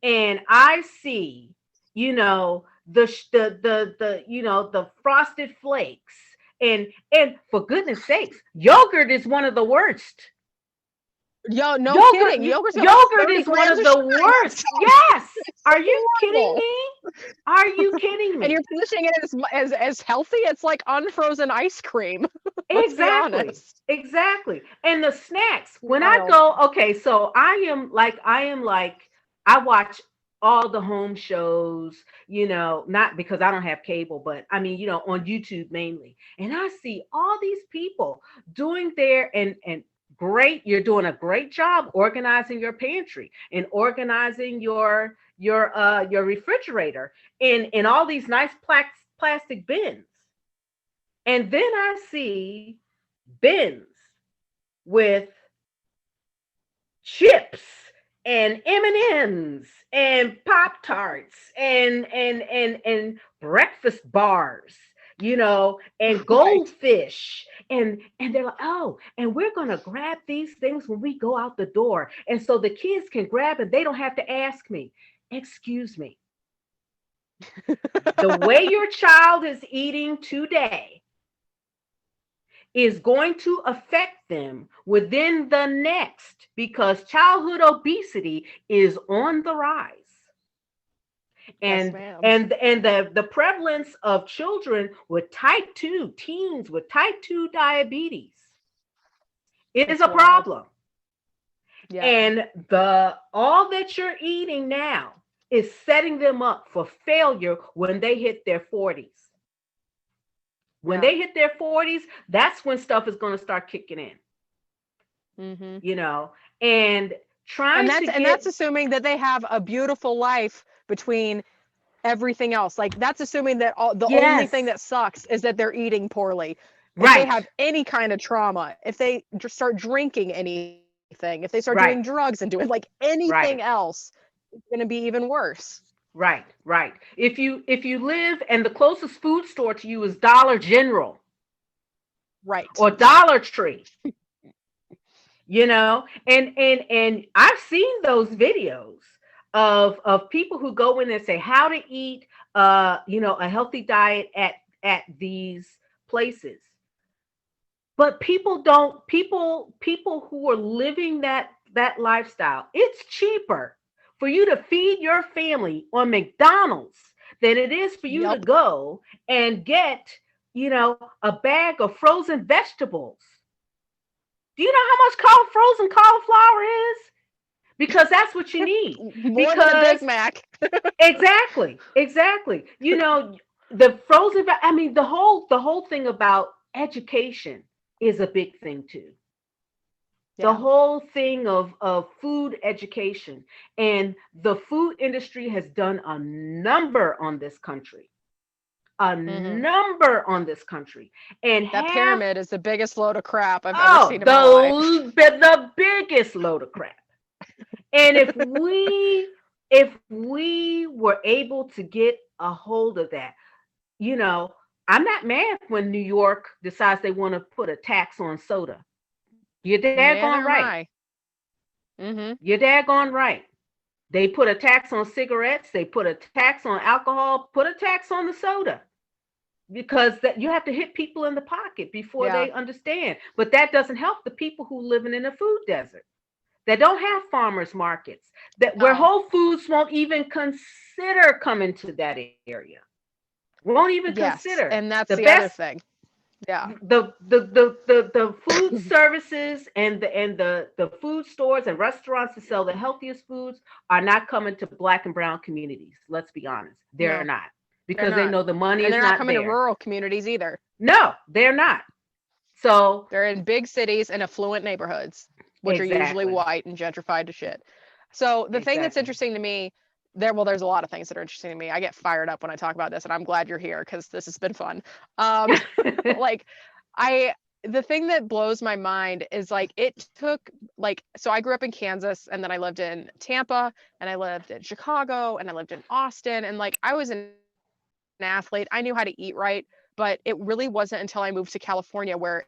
and I see, the frosted flakes, and for goodness sakes, yogurt is one of the worst. Yo, no Yogurt, kidding. Yogurt's got like yogurt 30 is one grams of of the sugar in it. worst. It's Yes. Are you kidding horrible. me? Are you kidding And you're me? positioning it as healthy. It's like unfrozen ice cream. Let's be Exactly. honest. Exactly. And the snacks, when I Wild. go, okay, so I am like, I watch all the home shows, not because I don't have cable, but I mean, on YouTube mainly. And I see all these people doing and great, you're doing a great job organizing your pantry and organizing your refrigerator in all these nice plastic bins. And then I see bins with chips and M&Ms and Pop Tarts and breakfast bars, and Right. goldfish, and they're like, oh, and we're gonna grab these things when we go out the door, and so the kids can grab it. They don't have to ask me. Excuse me. The way your child is eating today is going to affect them within the next, because childhood obesity is on the rise. Yes, and ma'am. and the prevalence of children with type 2, teens with type 2 diabetes is It's a wild. problem. Yeah. And the all that you're eating now is setting them up for failure when they hit their 40s. When Yeah. they hit their 40s, that's when stuff is going to start kicking in, Mm-hmm. you know, and And trying to that's get assuming that they have a beautiful life between everything else. Like, that's assuming that the only yes, thing that sucks is that they're eating poorly. If they right, have any kind of trauma, if they start drinking anything, if they start right, doing drugs and doing like anything right, else, it's going to be even worse. right, right. If you live and the closest food store to you is Dollar General Right. or Dollar Tree, and I've seen those videos of people who go in and say how to eat a healthy diet at these places. But people who are living that lifestyle, it's cheaper for you to feed your family on McDonald's than it is for you to Yep. go and get, a bag of frozen vegetables. Do you know how much frozen cauliflower is? Because that's what you need. More than a Because Big Mac. exactly. The frozen. I mean, the whole thing about education is a big thing too. The Yeah. whole thing of food education, and the food industry has done a number on this country, a Hmm. number on this country, and That have, pyramid is the biggest load of crap I've ever oh, seen in my life. the biggest load of crap. And if we were able to get a hold of that, you know, I'm not mad when New York decides they want to put a tax on soda. You're Neither daggone am right. I. Hmm. You're daggone right. They put a tax on cigarettes, they put a tax on alcohol, put a tax on the soda, because that you have to hit people in the pocket before Yeah. they understand. But that doesn't help the people who living in a food desert, that don't have farmers markets, that where No. Whole Foods won't even consider coming to that area. Won't even Yes. consider. And that's The the other best, thing. Yeah. the food services and the food stores and restaurants that sell the healthiest foods are not coming to Black and brown communities. Let's be honest, they're No, not, they're because they not. know the money And is they're not not coming to there. rural communities either. No, they're not. So They're in big cities and affluent neighborhoods, which are usually exactly, white and gentrified to shit. So the thing that's exactly. interesting to me, there's a lot of things that are interesting to me. I get fired up when I talk about this, and I'm glad you're here because this has been fun. Um, like I the thing that blows my mind is like it took like so I grew up in Kansas and then I lived in Tampa and I lived in Chicago and I lived in Austin and like I was an athlete. I knew how to eat right, but it really wasn't until I moved to California where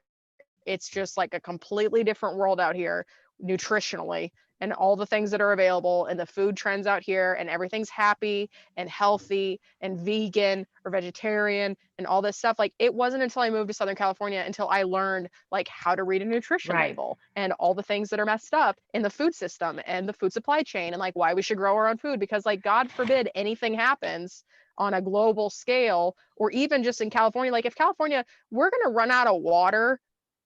it's just like a completely different world out here nutritionally and all the things that are available and the food trends out here and everything's happy and healthy and vegan or vegetarian and all this stuff. Like it wasn't until I moved to Southern California until I learned like how to read a nutrition Right, label and all the things that are messed up in the food system and the food supply chain and like why we should grow our own food because like God forbid anything happens on a global scale or even just in California. Like if California, we're going to run out of water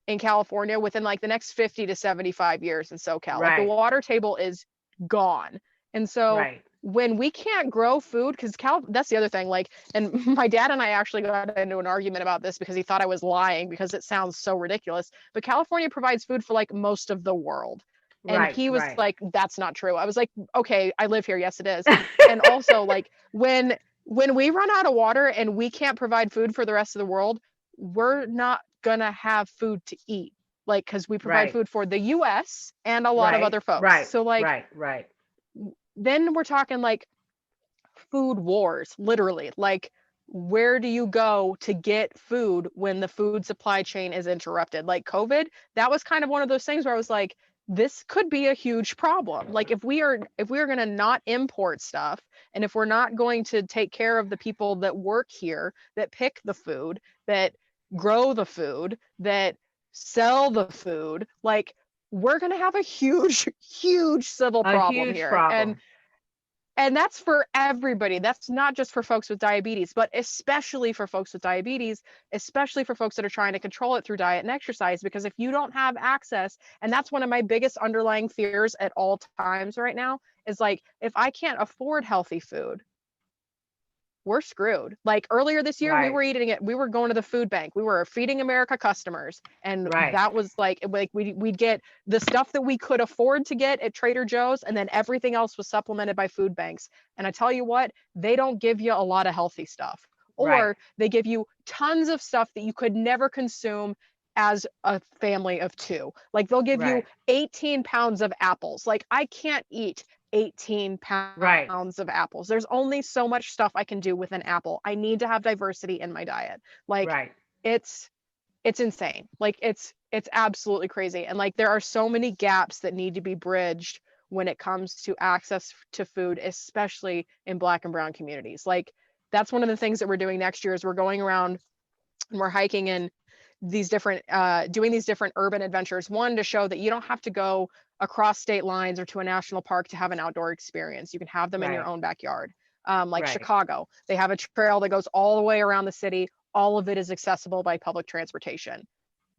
in California within like the next 50 to 75 years in SoCal. Like the right, water table is gone. And so right. when we can't grow food, because that's the other thing. Like, and my dad and I actually got into an argument about this because he thought I was lying because it sounds so ridiculous. But California provides food for like most of the world. And Right, he was right. like, that's not true. I was like, okay, I live here. Yes, it is. And also like when we run out of water and we can't provide food for the rest of the world, we're not gonna have food to eat. Like, because we provide Right, food for the US and a lot of right, other folks. right, So like right, right. then we're talking like food wars, literally. Like, where do you go to get food when the food supply chain is interrupted? Like COVID, that was kind of one of those things where I was like, this could be a huge problem. Like if we are going to not import stuff and if we're not going to take care of the people that work here, that pick the food, that grow the food, that sell the food, like we're going to have a huge huge civil A problem huge here. And problem. that's for everybody. That's not just for folks with diabetes, but especially for folks with diabetes, especially for folks that are trying to control it through diet and exercise. Because if you don't have access, and that's one of my biggest underlying fears at all times right now, is like, if I can't afford healthy food, we're screwed. Like earlier this year, we Right, were eating it. We were going to the food bank. We were feeding America customers, and right, that was like we'd get the stuff that we could afford to get at Trader Joe's, and then everything else was supplemented by food banks. And I tell you what, they don't give you a lot of healthy stuff, right, or they give you tons of stuff that you could never consume as a family of two. Like they'll give you right, 18 pounds of apples. Like I can't eat 18 right, pounds of apples. There's only so much stuff I can do with an apple. I need to have diversity in my diet. Like right. it's it's insane. Like it's absolutely crazy. And like there are so many gaps that need to be bridged when it comes to access to food, especially in Black and brown communities. Like that's one of the things that we're doing next year is we're going around and we're hiking in these different doing these different urban adventures, one to show that you don't have to go across state lines or to a national park to have an outdoor experience. You can have them in your Right, own backyard. Like right, Chicago, they have a trail that goes all the way around the city. All of it is accessible by public transportation.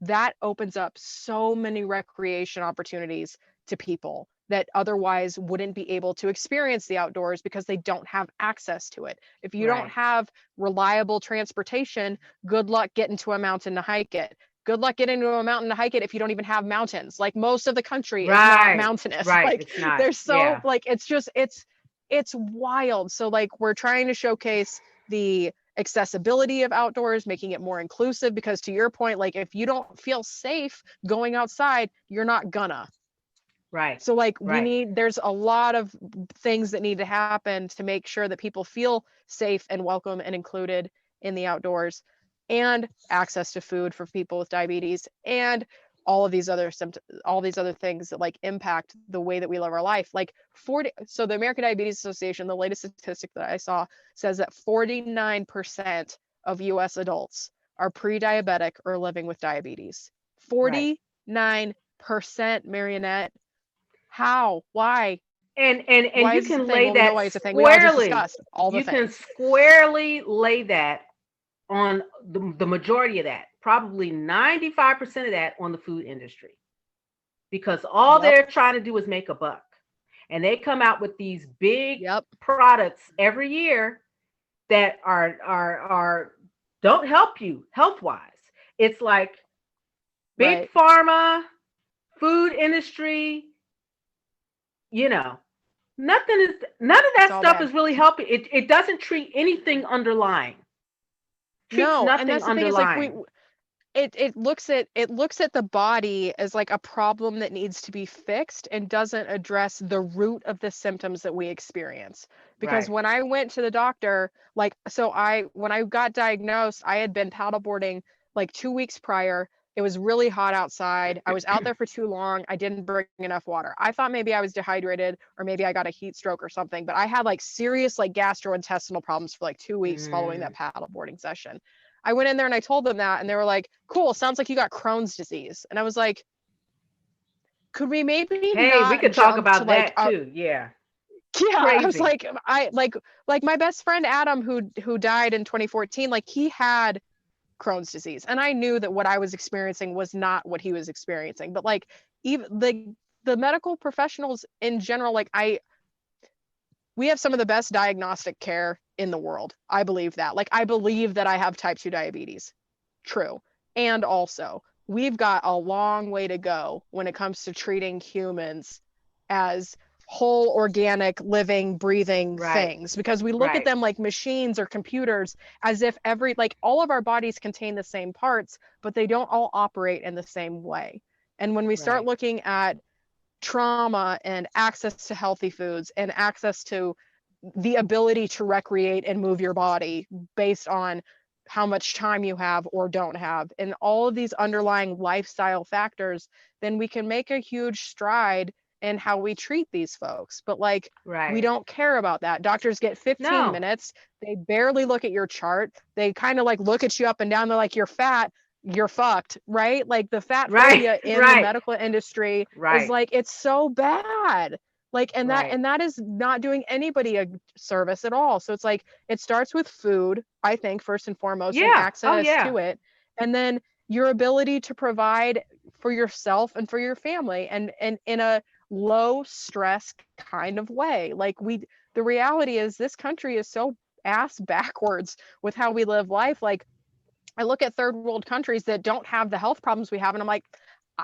That opens up so many recreation opportunities to people that otherwise wouldn't be able to experience the outdoors because they don't have access to it. If you don't right, have reliable transportation, good luck getting to a mountain to hike it. good luck getting to a mountain to hike it if you don't even have mountains. Like most of the country is not Right. mountainous. Right. Like It's not. there's so Yeah. like it's wild. So like we're trying to showcase the accessibility of outdoors, making it more inclusive, because to your point, like if you don't feel safe going outside, you're not gonna. Right. So like Right. there's a lot of things that need to happen to make sure that people feel safe and welcome and included in the outdoors, and access to food for people with diabetes, and all of these other symptoms, all these other things that like impact the way that we live our life. Like so the American Diabetes Association, the latest statistic that I saw says that 49% of US adults are pre-diabetic or living with diabetes. Right. 49%, Marionette. How? Why? And Why you is this a can thing? lay Well, we know that why it's a thing. We all just squarely. discussed all the You can things. squarely lay that on the majority of that, probably 95% of that on the food industry, because all Yep. they're trying to do is make a buck. And they come out with these big Yep. products every year that are don't help you health wise. It's like big Right. pharma, food industry, you know, none of It's that all stuff bad. is really helping. It doesn't treat anything underlying. Treats No, and nothing that's the thing is like underlying. it looks at the body as like a problem that needs to be fixed and doesn't address the root of the symptoms that we experience. Because Right. when I went to the doctor, like when I got diagnosed, I had been paddleboarding like 2 weeks prior. It was really hot outside. I was out there for too long. I didn't bring enough water. I thought maybe I was dehydrated or maybe I got a heat stroke or something, but I had like serious like gastrointestinal problems for like 2 weeks following that Mm. paddleboarding session. I went in there and I told them that, and they were like, cool, sounds like you got Crohn's disease. And I was like, could we maybe Hey, we not could talk jump to about like that too. Yeah. yeah, I was Crazy. like, I like my best friend Adam who died in 2014, like he had Crohn's disease. And I knew that what I was experiencing was not what he was experiencing. But like even the medical professionals in general, like we have some of the best diagnostic care in the world. I believe that. Like I believe that I have type 2 diabetes. True. And also, we've got a long way to go when it comes to treating humans as whole, organic, living, breathing Right. things, because we look at Right. them like machines or computers, as if like all of our bodies contain the same parts, but they don't all operate in the same way. And when we start Right. looking at trauma and access to healthy foods and access to the ability to recreate and move your body based on how much time you have or don't have, and all of these underlying lifestyle factors, then we can make a huge stride in how we treat these folks. But like, we Right. don't care about that. Doctors get 15 No. minutes. They barely look at your chart. They kind of like look at you up and down. They're like, you're fat, you're fucked, right? Like the fat Right. phobia in the Right. medical industry is Right. like, it's so bad. Like, Right. and that is not doing anybody a service at all. So it's like, it starts with food, I think, first and foremost, and Yeah. Oh access yeah. to it. And then your ability to provide for yourself and for your family, and in a low stress kind of way. Like the reality is this country is so ass backwards with how we live life. Like I look at third world countries that don't have the health problems we have, and I'm like,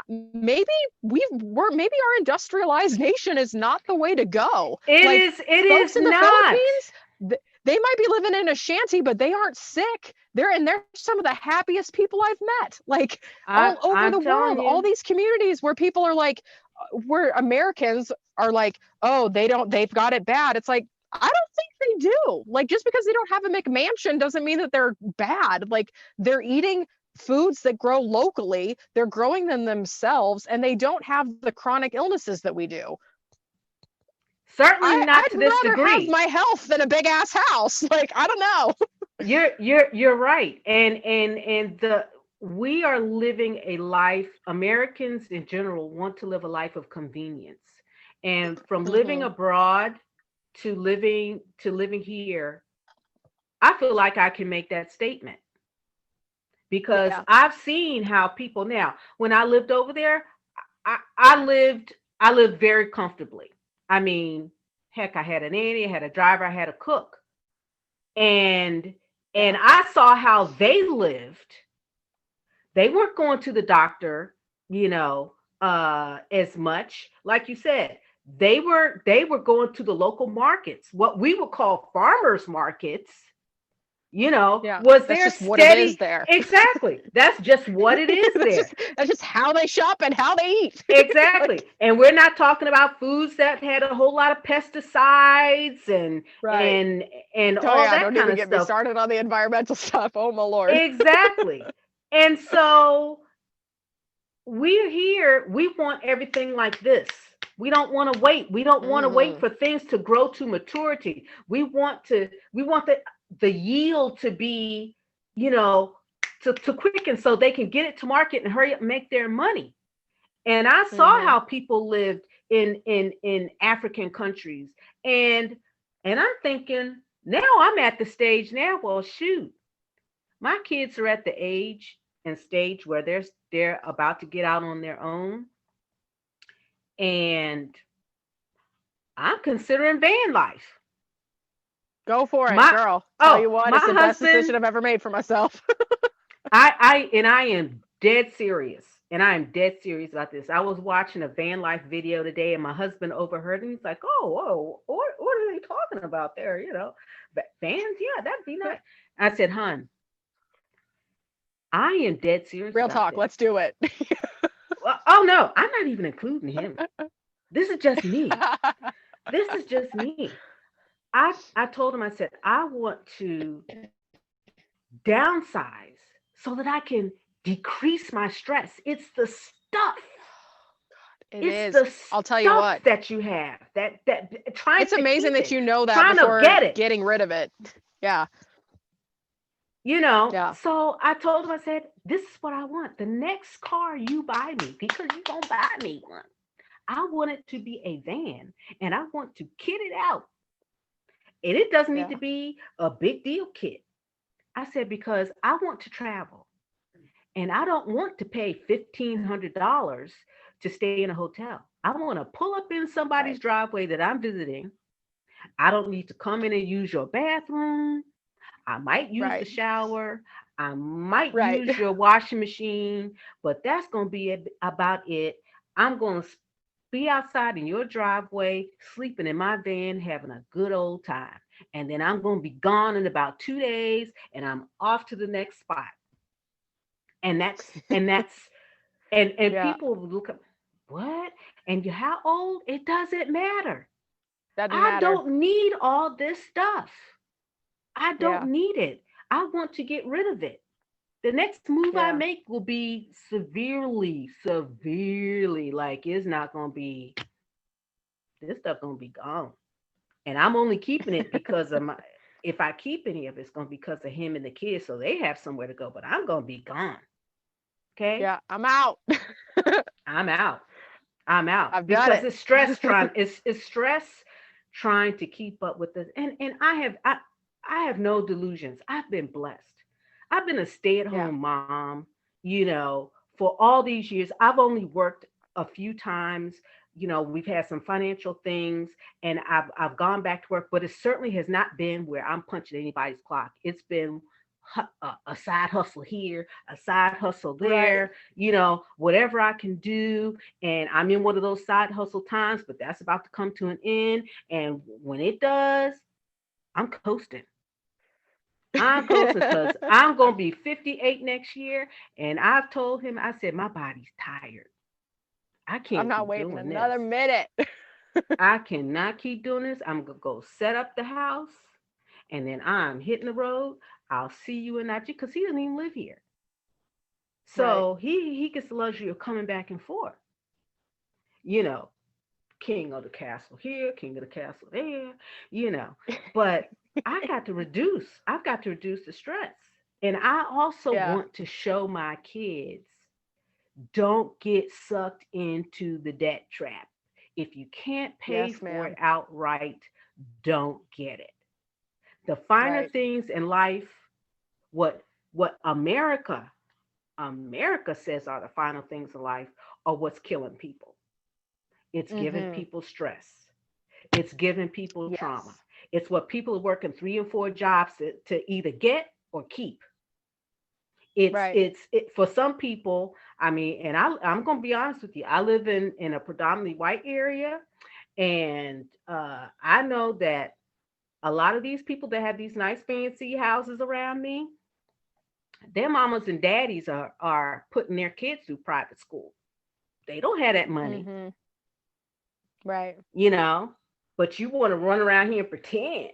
maybe maybe our industrialized nation is not the way to go. It Like is. It folks is in the not. Philippines, they might be living in a shanty, but they aren't sick. They're some of the happiest people I've met. Like all over I'm the telling world, all you. these communities where people are like, where Americans are like, oh, they've got it bad. It's like, I don't think they do. Like just because they don't have a McMansion doesn't mean that they're bad. Like they're eating foods that grow locally, they're growing them themselves, and they don't have the chronic illnesses that we do. Certainly not I'd to this rather have degree. my health than a big ass house. Like I don't know. You're right. And the we are living a life, Americans in general want to live a life of convenience. And from living Mm-hmm. abroad to living here, I feel like I can make that statement because Yeah. I've seen how people now, when I lived over there, I lived very comfortably. I mean, heck, I had a nanny, I had a driver, I had a cook. And Yeah. I saw how they lived. They weren't going to the doctor, you know, as much. Like you said, they were going to the local markets, what we would call farmers markets, Yeah, was that's there just what it is steady. there. Exactly. That's just what it is there. That's just how they shop and how they eat. Exactly. Like, And we're not talking about foods that had a whole lot of pesticides and right. and and Oh all yeah, that don't kind even of get me stuff. started on the environmental stuff. Oh my Lord. Exactly. And so we're here, we want everything like this. We don't want to wait. We don't want to wait Mm-hmm. for things to grow to maturity. We want the yield to be, you know, to quicken so they can get it to market and hurry up and make their money. And I saw Mm-hmm. how people lived in African countries. And I'm thinking, now I'm at the stage now, well, shoot, my kids are at the age and stage where they're about to get out on their own, and I'm considering van life. Go for it, My girl. Tell oh, you what, my it's the best husband, decision I've ever made for myself. I am dead serious. And I am dead serious about this. I was watching a van life video today, and my husband overheard, and he's like, "Oh, whoa, what are they talking about there? Vans? Yeah, that'd be nice." I said, "Hun, I am dead serious Real about talk. this." Let's do it. Well, oh no, I'm not even including him. This is just me. This is just me. I told him, I said, I want to downsize so that I can decrease my stress. It's the stuff. It It's is. the I'll tell you stuff what. that you have that trying It's to amazing keep that it, you know that trying to before get it. getting rid of it. Yeah. Yeah. So I told him, I said, this is what I want. The next car you buy me, because you're going to buy me one, I want it to be a van, and I want to kit it out. And it doesn't need Yeah. to be a big deal kit. I said, because I want to travel, and I don't want to pay $1,500 to stay in a hotel. I want to pull up in somebody's Right. driveway that I'm visiting. I don't need to come in and use your bathroom. I might use the Right. shower. I might Right. use your washing machine, but that's going to be about it. I'm going to be outside in your driveway, sleeping in my van, having a good old time. And then I'm going to be gone in about 2 days, and I'm off to the next spot. And that's and Yeah. people look up, what? And you how old? It doesn't matter. Doesn't I matter. don't need all this stuff. I don't Yeah. need it. I want to get rid of it. The next move I Yeah. make will be severely, like it's not gonna be, this stuff gonna be gone. And I'm only keeping it because of my, if I keep any of it, it's gonna be because of him and the kids, so they have somewhere to go, but I'm gonna be gone. Okay? Yeah. I'm out. I'm out. I'm out I've done because it. it's stress trying to keep up with this. And I have no delusions. I've been blessed. I've been a Yeah. stay-at-home mom, for all these years. I've only worked a few times. We've had some financial things, and I've gone back to work, but it certainly has not been where I'm punching anybody's clock. It's been a side hustle here, a side hustle Right. there, whatever I can do. And I'm in one of those side hustle times, but that's about to come to an end. And when it does, I'm coasting. I'm coasting because I'm going to be 58 next year. And I've told him, I said, my body's tired. I I'm can't not keep waiting doing this. another minute. I cannot keep doing this. I'm going to go set up the house, and then I'm hitting the road. I'll see you in that, because he doesn't even live here. Right. So he gets the luxury of coming back and forth. You know, king of the castle here, king of the castle there, you know. But I've got to reduce the stress. And I also Yeah. want to show my kids, don't get sucked into the debt trap. If you can't pay Yes, for it ma'am. outright, don't get it. The finer Right. things in life, what America says are the final things in life, are what's killing people. It's giving Mm-hmm. people stress. It's giving people trauma. Yes. It's what people are working 3 and 4 jobs to either get or keep. Right. For some people, I mean, and I'm going to be honest with you. I live in a predominantly white area, and I know that a lot of these people that have these nice fancy houses around me, their mamas and daddies are putting their kids through private school. They don't have that money, Mm-hmm. Right. you know, but you want to run around here and pretend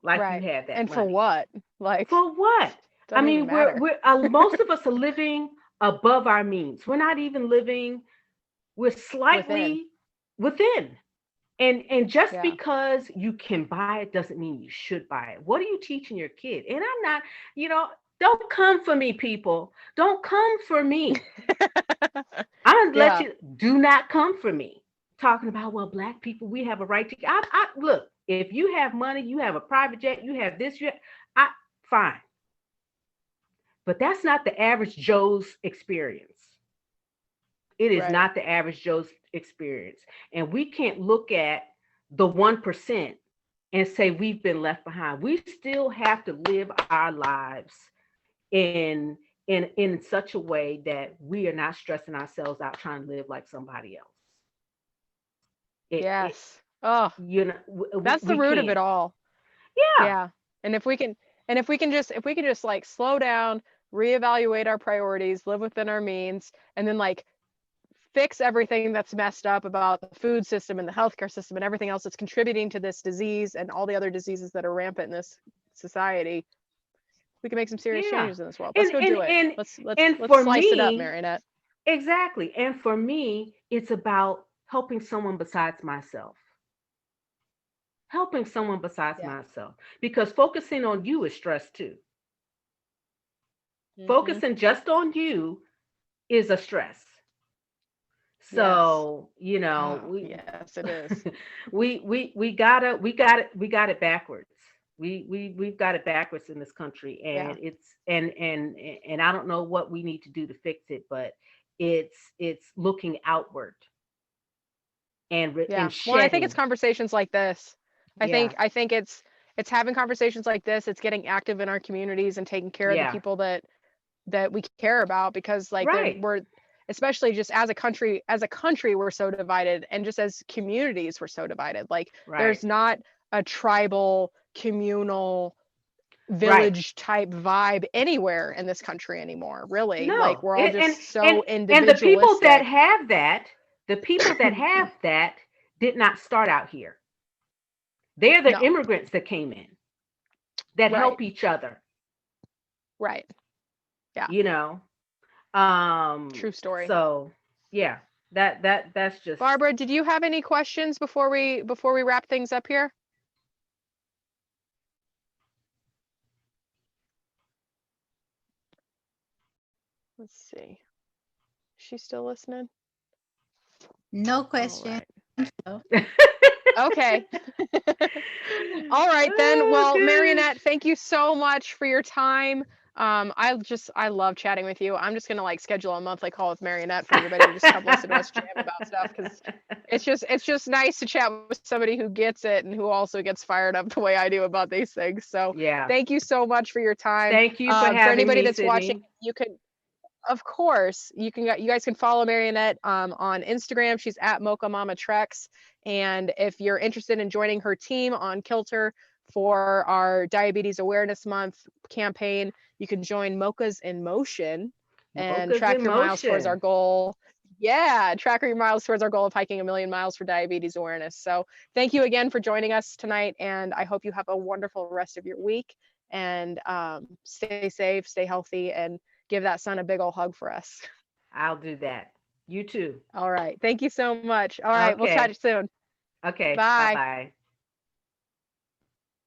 like you Right. have that And for money. what? Like, For what? I doesn't even mean, matter. most of us are living above our means. We're not even living. We're Within. slightly within. And just Yeah. because you can buy it doesn't mean you should buy it. What are you teaching your kid? And I'm not, you know, don't come for me, people. Don't come for me. I'm gonna let Yeah. you. Do not come for me. Talking about, well, black people, we have a right to. I look. If you have money, you have a private jet, you have this. I fine. But that's not the average Joe's experience. It is Right. not the average Joe's experience. And we can't look at the 1% and say we've been left behind. We still have to live our lives in in such a way that we are not stressing ourselves out trying to live like somebody else. It Yes. Oh, you know that's the we root of it can't. all. Yeah. Yeah. And if we can just like slow down, reevaluate our priorities, live within our means, and then like fix everything that's messed up about the food system and the healthcare system and everything else that's contributing to this disease and all the other diseases that are rampant in this society, we can make some serious Yeah. changes in this world. Let's And go and do it. and Let's and let's for slice it up, me, Marionette. exactly. And for me, it's about helping someone besides myself. Helping someone besides Yeah. myself. Because focusing on you is stress too. Mm-hmm. Focusing just on you is a stress. Yes. So, you know, Oh, yes, it is. we got it backwards. We've got it backwards in this country, Yeah. and and I don't know what we need to do to fix it, but it's looking outward Yeah. and Well, and I think it's shedding. conversations like this. Yeah. I think it's having conversations like this. It's getting active in our communities and taking care of the Yeah. people that we care about, because like Right. we're, especially just as a country we're so divided, and just as communities we're so divided. Like Right. there's not a tribal, communal, Right. village type vibe anywhere in this country anymore, really. Like No. we're all It, just and so and the people that individualistic. have that, the people that have that did not start out here. They're the No. immigrants that came in that Right. help each other, Right. Yeah. you know. True story. So yeah, that's just. Barbara, did you have any questions before we wrap things up here? Let's see. Is she still listening? No All question. right. Okay. All right then. Oh Well, Marionette, gosh. thank you so much for your time. I love chatting with you. I'm just gonna like schedule a monthly call with Marionette for everybody to just come listen to us jam about stuff, because it's just nice to chat with somebody who gets it and who also gets fired up the way I do about these things. So Yeah. thank you so much for your time. Thank you for For having anybody me, that's watching, Sydney. you can, of course, you guys can follow Marionette on Instagram. She's at Mocha Mama Treks. And if you're interested in joining her team on Kilter for our Diabetes Awareness Month campaign, you can join Mocha's in Motion and Mocha's track in your miles towards our motion. goal. Yeah, track your miles towards our goal of hiking 1,000,000 miles for diabetes awareness. So thank you again for joining us tonight, and I hope you have a wonderful rest of your week. And stay safe, stay healthy, and give that son a big old hug for us. I'll do that. You too. All right. Thank you so much. All right. We'll chat Okay. soon. Okay. Bye Bye. bye.